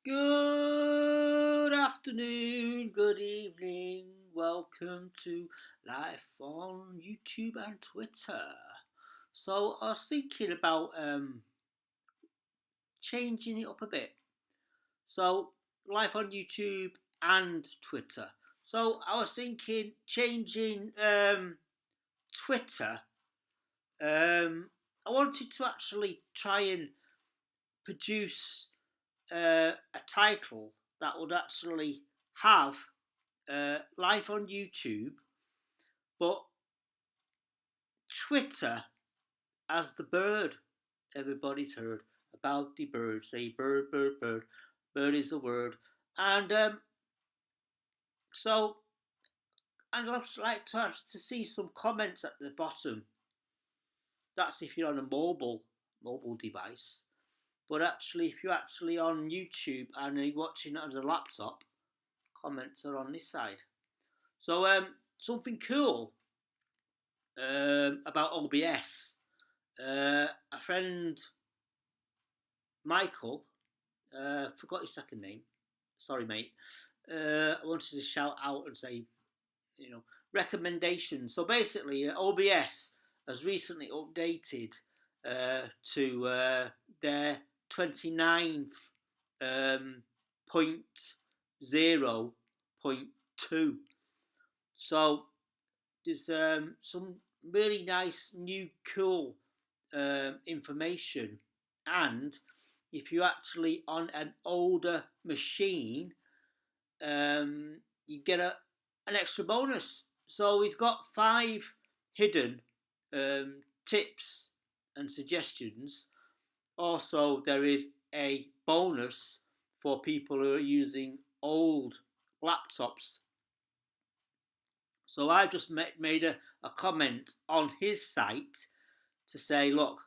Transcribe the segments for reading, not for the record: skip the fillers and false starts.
Good afternoon, good evening. Welcome to Life on YouTube and Twitter. So I was thinking about changing it up a bit. So live on YouTube and Twitter. So I was thinking changing Twitter. I wanted to actually try and produce a title that would actually have live on YouTube, but Twitter as the bird. Everybody's heard about the bird. Say bird, bird, bird. Bird is the word. And so I'd like to see some comments at the bottom. That's if you're on a mobile device. But actually, if you're actually on YouTube and you're watching it on a laptop, comments are on this side. So something cool about OBS. A friend, Michael, forgot his second name. Sorry, mate. I wanted to shout out and say, recommendations. So basically, OBS has recently updated to their 29th point 0.2. So there's some really nice new cool information, and if you're actually on an older machine, you get an extra bonus. So it's got 5 hidden tips and suggestions. Also, there is a bonus for people who are using old laptops. So I've just made a comment on his site to say, look,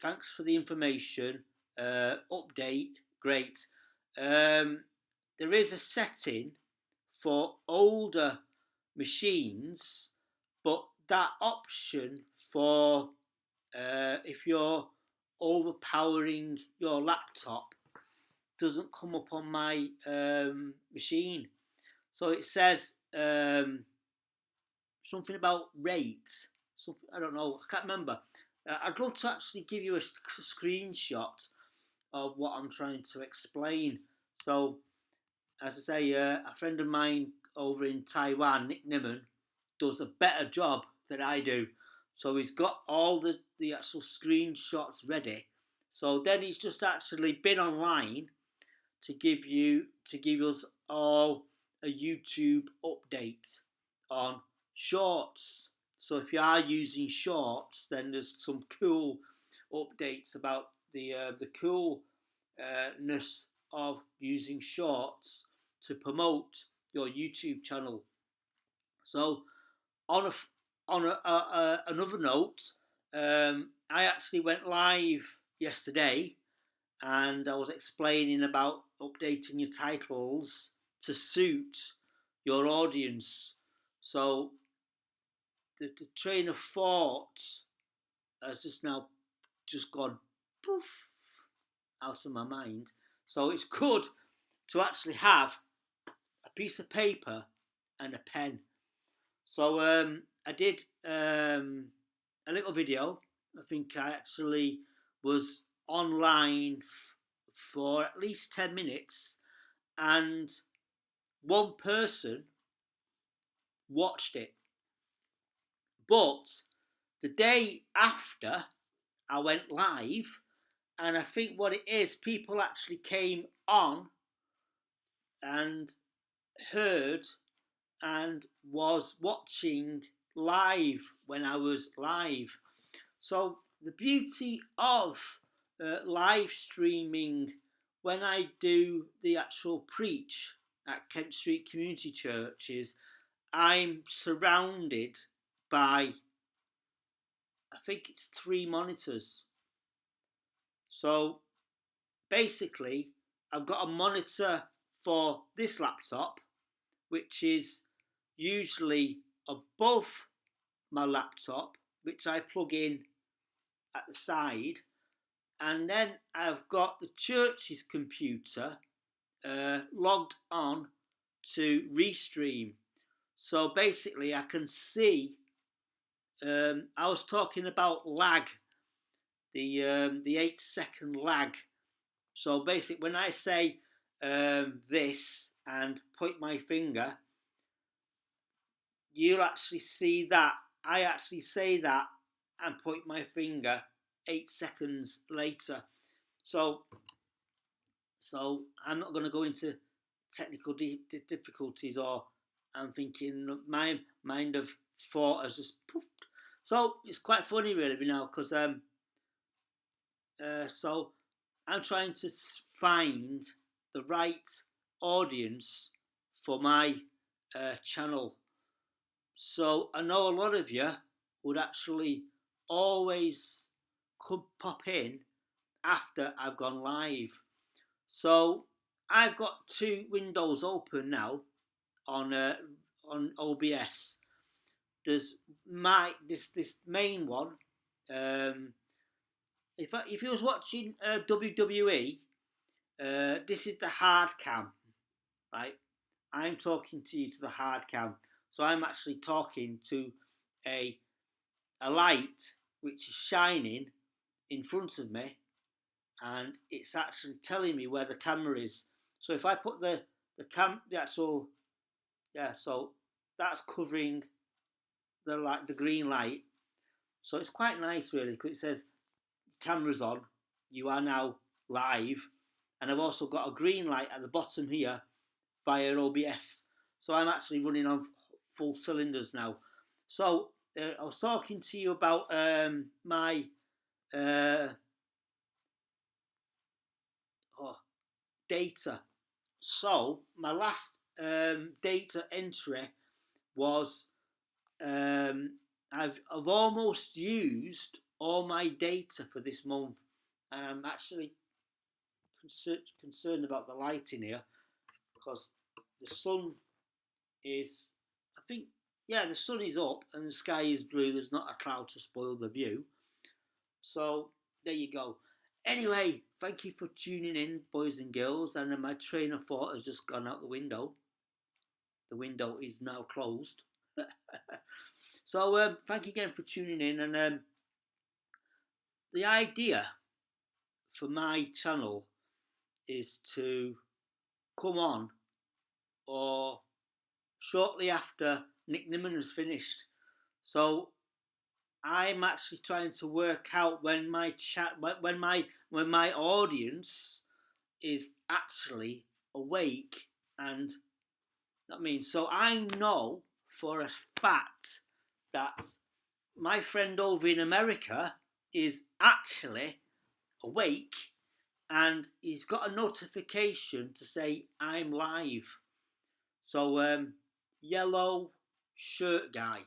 thanks for the information, update, great. There is a setting for older machines, but that option for if you're overpowering your laptop doesn't come up on my machine. So it says something about rate. Something, I don't know. I can't remember. I'd love to actually give you a screenshot of what I'm trying to explain. So, as I say, a friend of mine over in Taiwan, Nick Nimon, does a better job than I do. So he's got all the actual screenshots ready. So then he's just actually been online to give us all a YouTube update on Shorts. So if you are using Shorts, then there's some cool updates about the coolness of using Shorts to promote your YouTube channel. So on another note, I actually went live yesterday, and I was explaining about updating your titles to suit your audience. So the train of thought has just gone poof out of my mind. So it's good to actually have a piece of paper and a pen. So I did a little video. I think I actually was online for at least 10 minutes, and one person watched it. But the day after I went live, and I think what it is, people actually came on and heard and was watching live when I was live. So the beauty of live streaming, when I do the actual preach at Kent Street Community Church, is I'm surrounded by, I think it's 3 monitors. So basically, I've got a monitor for this laptop, which is usually above my laptop, which I plug in at the side, and then I've got the church's computer, logged on to Restream. So basically, I can see. I was talking about lag, the 8 second lag. So basically, when I say this and point my finger, you'll actually see that. I actually say that and point my finger 8 seconds later. So I'm not going to go into technical difficulties, or I'm thinking my mind of thought has just poofed. So it's quite funny really now, because so I'm trying to find the right audience for my channel. So I know a lot of you would actually always could pop in after I've gone live. So I've got two windows open now on OBS. There's this main one. If you was watching WWE, this is the hard cam, right? I'm talking to you to the hard cam, so I'm actually talking to a light which is shining in front of me, and it's actually telling me where the camera is. So if I put the actual, so that's covering the green light. So it's quite nice really, because it says cameras on, you are now live, and I've also got a green light at the bottom here via OBS. So I'm actually running on full cylinders now. So I was talking to you about my data. So my last data entry was I've almost used all my data for this month, and I'm actually concerned about the lighting here, because the sun is, I think, the sun is up and the sky is blue. There's not a cloud to spoil the view. So there you go. Anyway, thank you for tuning in, boys and girls. And my train of thought has just gone out the window. The window is now closed. So thank you again for tuning in. And the idea for my channel is to come on, or shortly after Nick Nimmin has finished. So I'm actually trying to work out when my audience is actually awake, and I mean, so I know for a fact that my friend over in America is actually awake, and he's got a notification to say I'm live. So yellow shirt guy,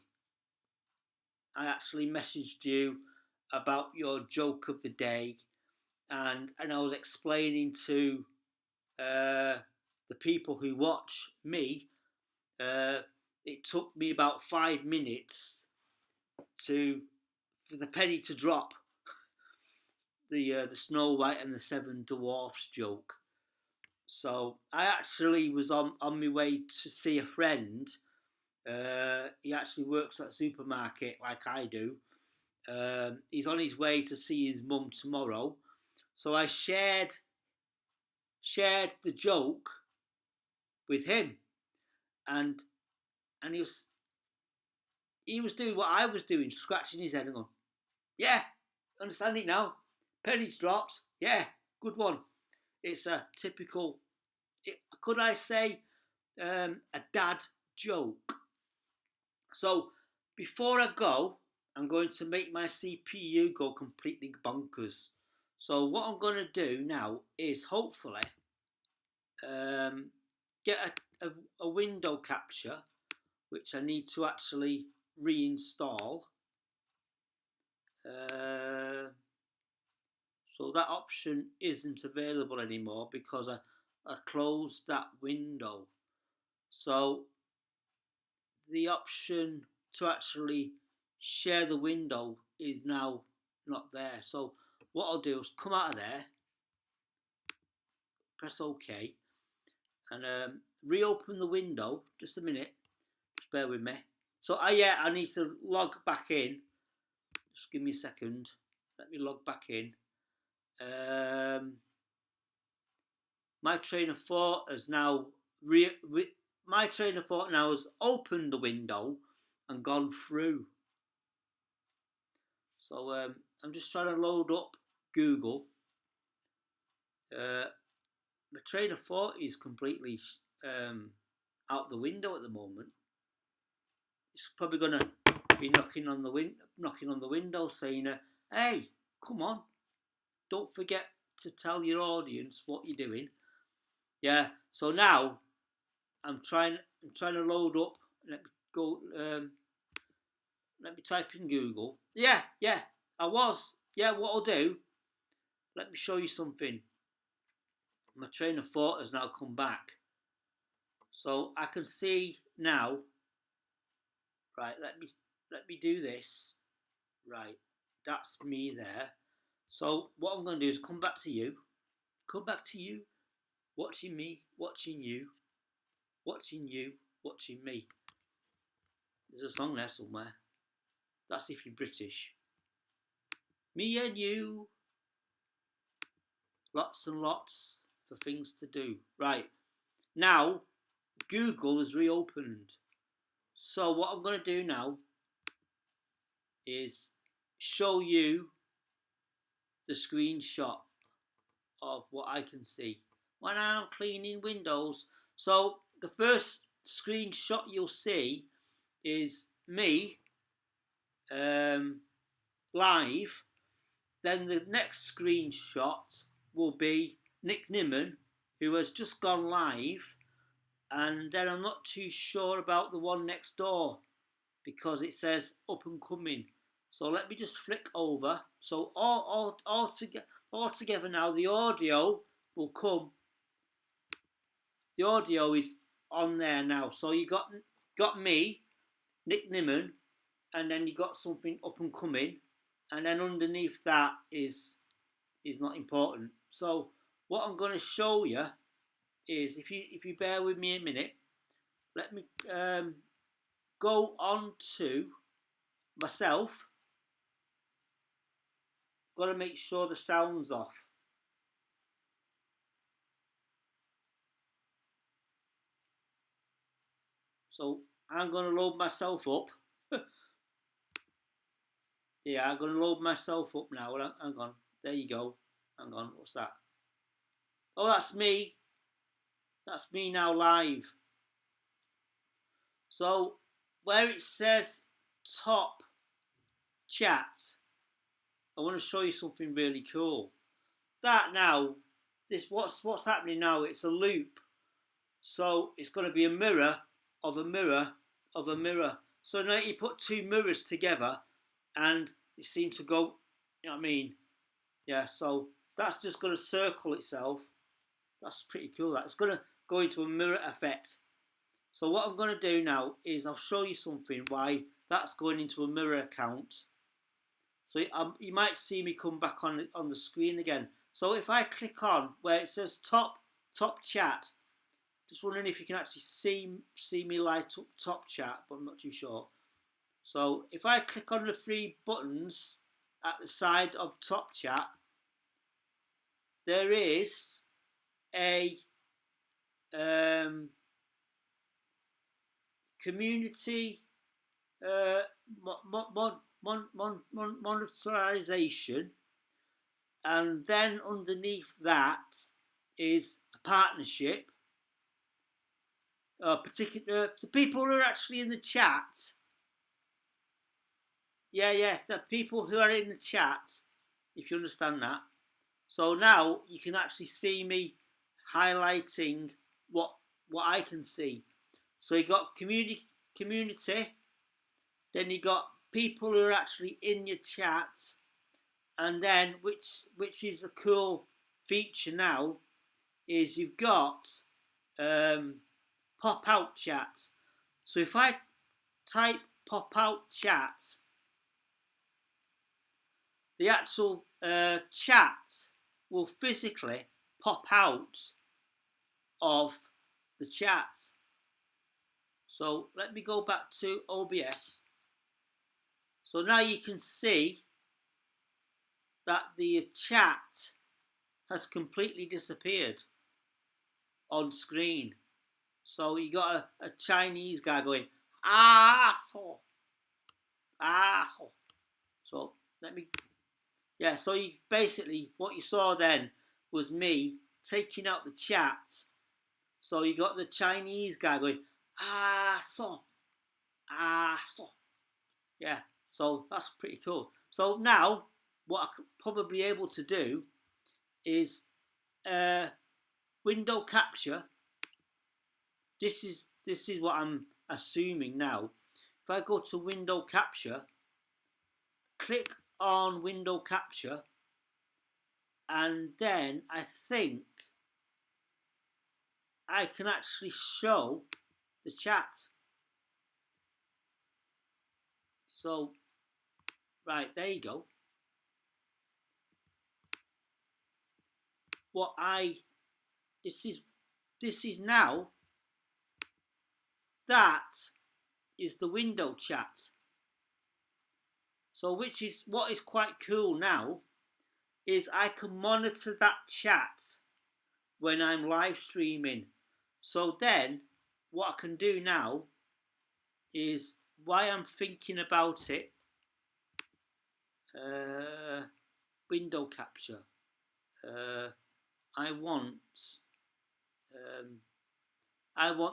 I actually messaged you about your joke of the day, and I was explaining to the people who watch me. It took me about 5 minutes for the penny to drop. The Snow White and the Seven Dwarfs joke. So I actually was on my way to see a friend. He actually works at a supermarket like I do. He's on his way to see his mum tomorrow. So I shared the joke with him, and he was doing what I was doing, scratching his head and going, "Yeah, understand it now. Pennies dropped. Yeah, good one." It's a typical, could I say, a dad joke. So before I go, I'm going to make my CPU go completely bonkers. So what I'm going to do now is hopefully get a window capture, which I need to actually reinstall. So that option isn't available anymore because I closed that window. So the option to actually share the window is now not there. So what I'll do is come out of there, press OK, and reopen the window. Just a minute, just bear with me. So yeah, I need to log back in. Just give me a second. Let me log back in. My train of thought has now my train of thought now has opened the window and gone through. So I'm just trying to load up Google. My train of thought is completely out the window at the moment. It's probably going to be knocking on the window saying, "Hey, come on, don't forget to tell your audience what you're doing." Yeah. So now I'm trying to load up. Let me go. Let me type in Google. Yeah. I was. Yeah. What I'll do. Let me show you something. My train of thought has now come back. So I can see now. Right. Let me do this. Right. That's me there. So what I'm going to do is come back to you. Come back to you. Watching me. Watching you. Watching you. Watching me. There's a song there somewhere. That's if you're British. Me and you. Lots and lots for things to do. Right. Now, Google has reopened. So what I'm going to do now is show you the screenshot of what I can see when I'm cleaning windows. So the first screenshot you'll see is me live. Then the next screenshot will be Nick Nimmin, who has just gone live, and then I'm not too sure about the one next door because it says up and coming. So let me just flick over. So all together now, the audio will come. The audio is on there now. So you got me, Nick Nimmin, and then you got something up and coming, and then underneath that is not important. So what I'm going to show you is, if you bear with me a minute, let me go on to myself. Got to make sure the sound's off. So I'm going to load myself up. Yeah, I'm going to load myself up now. Hang on. There you go. Hang on. What's that? Oh, that's me. That's me now live. So where it says top chat, I want to show you something really cool. That now, this what's happening now, it's a loop. So it's going to be a mirror of a mirror of a mirror. So now you put two mirrors together and it seems to go, you know what I mean? Yeah, so that's just going to circle itself. That's pretty cool. That's going to go into a mirror effect. So what I'm going to do now is I'll show you something why that's going into a mirror account. So you might see me come back on the screen again. So if I click on where it says top chat, just wondering if you can actually see me light up top chat, but I'm not too sure. So if I click on the three buttons at the side of top chat, there is a community monetization, and then underneath that is a partnership. Particular the people who are actually in the chat. Yeah, the people who are in the chat, if you understand that. So now you can actually see me highlighting what I can see. So you got community, then you got people who are actually in your chat, and then which is a cool feature now is you've got pop out chat. So if I type pop out chat, the actual chat will physically pop out of the chat. So let me go back to OBS. So now you can see that the chat has completely disappeared on screen. So you got a Chinese guy going, asshole, asshole. So let me, yeah, so you basically, what you saw then was me taking out the chat. So you got the Chinese guy going, asshole, asshole. Yeah, so that's pretty cool. So now, what I could probably be able to do is window capture. This is what I'm assuming now. If I go to window capture, click on window capture, and then I think I can actually show the chat. So, right, there you go. This is now, that is the window chat. So what is quite cool now is I can monitor that chat when I'm live streaming. So then what I can do now is, while I'm thinking about it, window capture. I want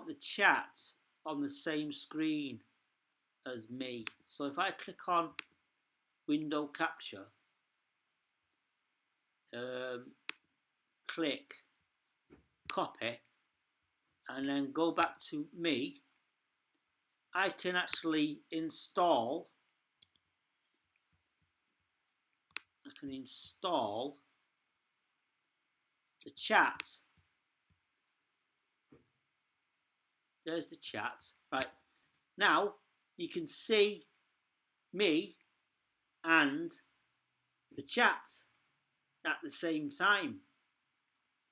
the chat on the same screen as me. So if I click on window capture, click copy, and then go back to me, I can actually install the chat. There's the chat. Right, now you can see me and the chat at the same time.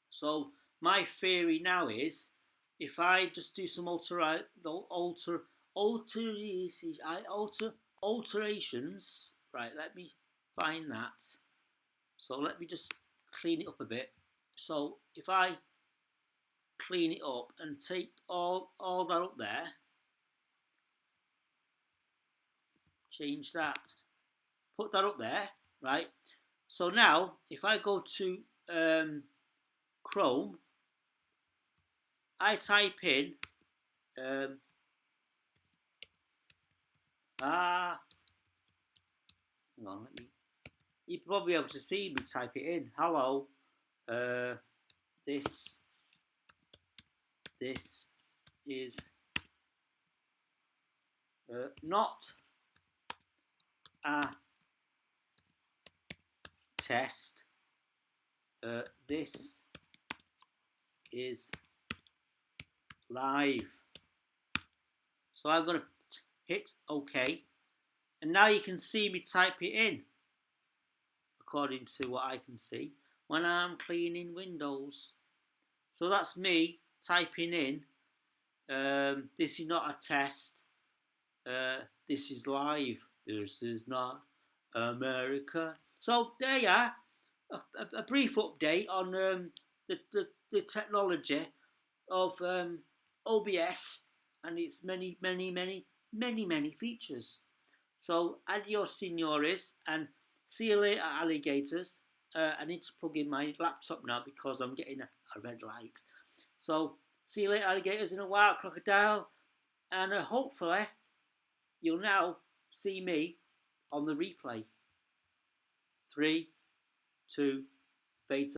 So my theory now is, if I just do some alterations, right, let me find that. So let me just clean it up a bit. So if I clean it up and take all that up there, change that, put that up there, right? So now if I go to Chrome, I type in hang on, you'll probably be able to see me type it in. Hello, this is not a test. This is live. So I'm going to hit OK, and now you can see me type it in, according to what I can see, when I'm cleaning Windows. So that's me typing in, this is not a test, this is live, this is not America. So there you are, a brief update on the technology of OBS and its many features. So adios, senores, and see you later, alligators. I need to plug in my laptop now because I'm getting a red light. So see you later, alligators, in a while, crocodile, and hopefully you'll now see me on the replay. 3, 2, fade.